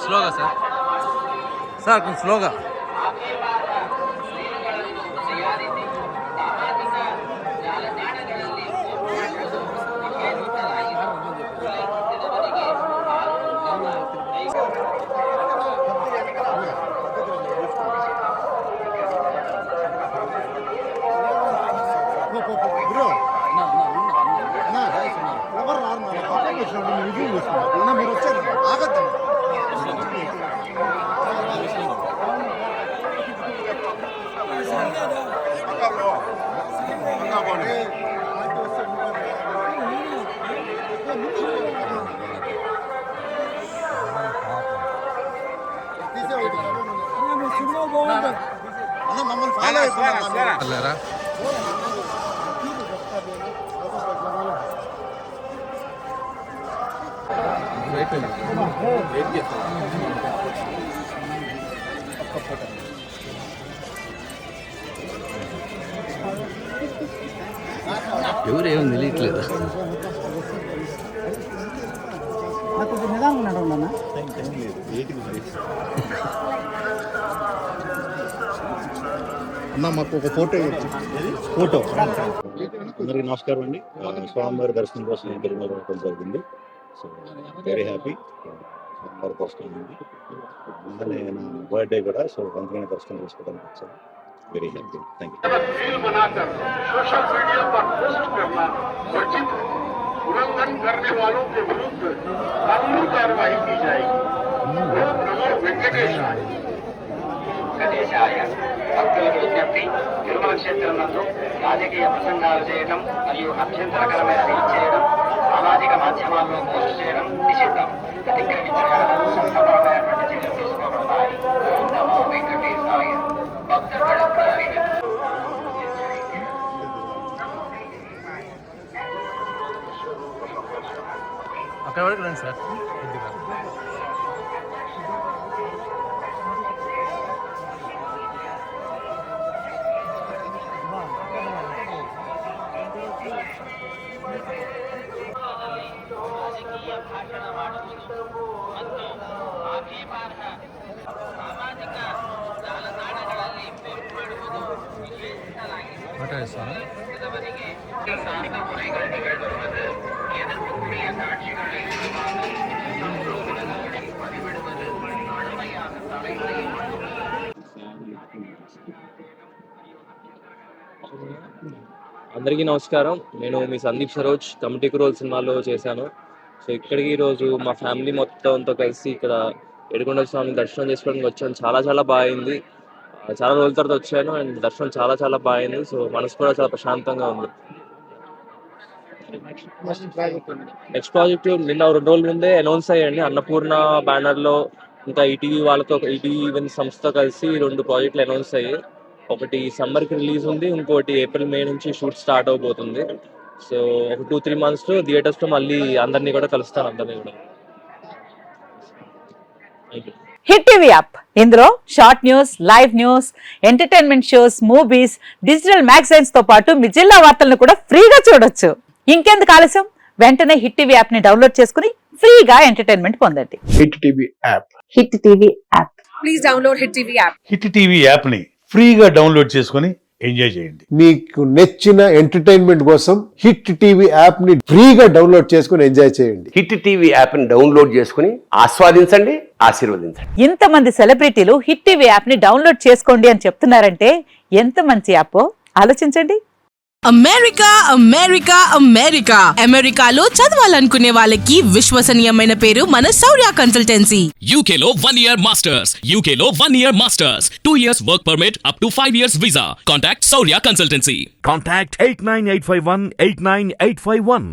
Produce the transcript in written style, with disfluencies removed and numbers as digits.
స్లోగా సార్ కొంచెం స్లోగా. మీరు వచ్చారు ఆగద్దు. మమ్మల్ని ఫాలో అయిపోయారా? ఎవరేమో తెలియట్లేదు. అన్న మాకు ఒక ఫోటో ఫోటో. అందరికీ నమస్కారం అండి. స్వామివారి దర్శనం కోసం తిరుమల రావడం జరిగింది. So very happy. స్వామివారి దర్శనం ఉంది. అలానే నా బర్త్డే కూడా, సో వెంటనే దర్శనం చేసుకోవడానికి వచ్చాను. Very happy. Thank you. భక్తులకు విజ్ఞప్తి, తిరుమల క్షేత్రం నందు రాజకీయ ప్రసంగాలు చేయడం మరియు అభ్యంతరకరమైన రీచ్ చేయడం, సామాజిక మాధ్యమాల్లో పోస్ట్ చేయడం నిషిద్ధం. అతిక్రమించగలరు చట్టపరమైనటువంటి చర్యలు తీసుకోబడతాయి. నమో వెంకటేశాయ. భక్తులకు అక్కడ వరకు రండి సార్. అందరికీ నమస్కారం. నేను మీ సందీప్ సరోజ్, కమిటీ రోల్ సినిమాలో చేశాను. సో ఇక్కడికి ఈరోజు మా ఫ్యామిలీ మొత్తంతో కలిసి ఇక్కడ ఏడుకొండల స్వామి దర్శనం చేసుకోవడానికి వచ్చాను. చాలా బాగా అయింది. చాలా రోజుల తర్వాత వచ్చాను అండ్ దర్శనం చాలా బాగా అయింది. సో మనసు కూడా చాలా ప్రశాంతంగా ఉంది. నెక్స్ట్ ప్రాజెక్ట్ నిన్న 2 రోజుల ముందే అనౌన్స్ అయ్యండి. అన్నపూర్ణ బ్యానర్లో ఇంకా ఈటీవీ వాళ్ళతో, ఈటీవీ ఈవెంట్ సంస్థతో కలిసి 2 ప్రాజెక్టులు అనౌన్స్ అయ్యాయి. ఒకటి సమ్మర్కి రిలీజ్ ఉంది, ఇంకోటి ఏప్రిల్ మే నుంచి షూట్ స్టార్ట్ అవబోతుంది. సో ఒక 2-3 మంత్స్లో థియేటర్స్లో మళ్ళీ అందరినీ కూడా కలుస్తాను. అందరినీ కూడా. హిట్ టీవీ యాప్, ఇందులో short news, live news, entertainment shows, movies, digital magazines తో పాటు మీ జిల్లా వార్తలను కూడా ఫ్రీగా చూడొచ్చు. ఇంకెందుకు ఆలస్యం, వెంటనే హిట్ టీవీ యాప్ ని డౌన్లోడ్ చేసుకుని ఫ్రీగా ఎంటర్టైన్మెంట్ పొందండి. Hit TV app. Hit TV app. Please download hit TV app. Hit TV app ని ఫ్రీగా డౌన్లోడ్ చేసుకుని ఎంజాయ్ చేయండి. మీకు నచ్చిన ఎంటర్టైన్మెంట్ కోసం హిట్ టీవీ యాప్ ని ఫ్రీగా డౌన్లోడ్ చేసుకుని ఎంజాయ్ చేయండి. హిట్ టీవీ యాప్ ని డౌన్లోడ్ చేసుకుని ఆస్వాదించండి, ఆశీర్వదించండి. ఇంతమంది సెలబ్రిటీలు హిట్ టీవీ యాప్ ని డౌన్లోడ్ చేసుకోండి అని చెప్తున్నారంటే ఎంత మంచి యాప్ ఆలోచించండి. అమెరికా అమెరికా అమెరికా అమెరికాలో చదవాలనుకునే వాళ్ళకి విశ్వసనీయమైన పేరు మన శౌర్య కన్సల్టెన్సీ. UK లో 1 year masters, UK లో 1 year masters, 2 years work permit up to 5 years visa. Contact Saurya Consultancy. Contact 89851 89851.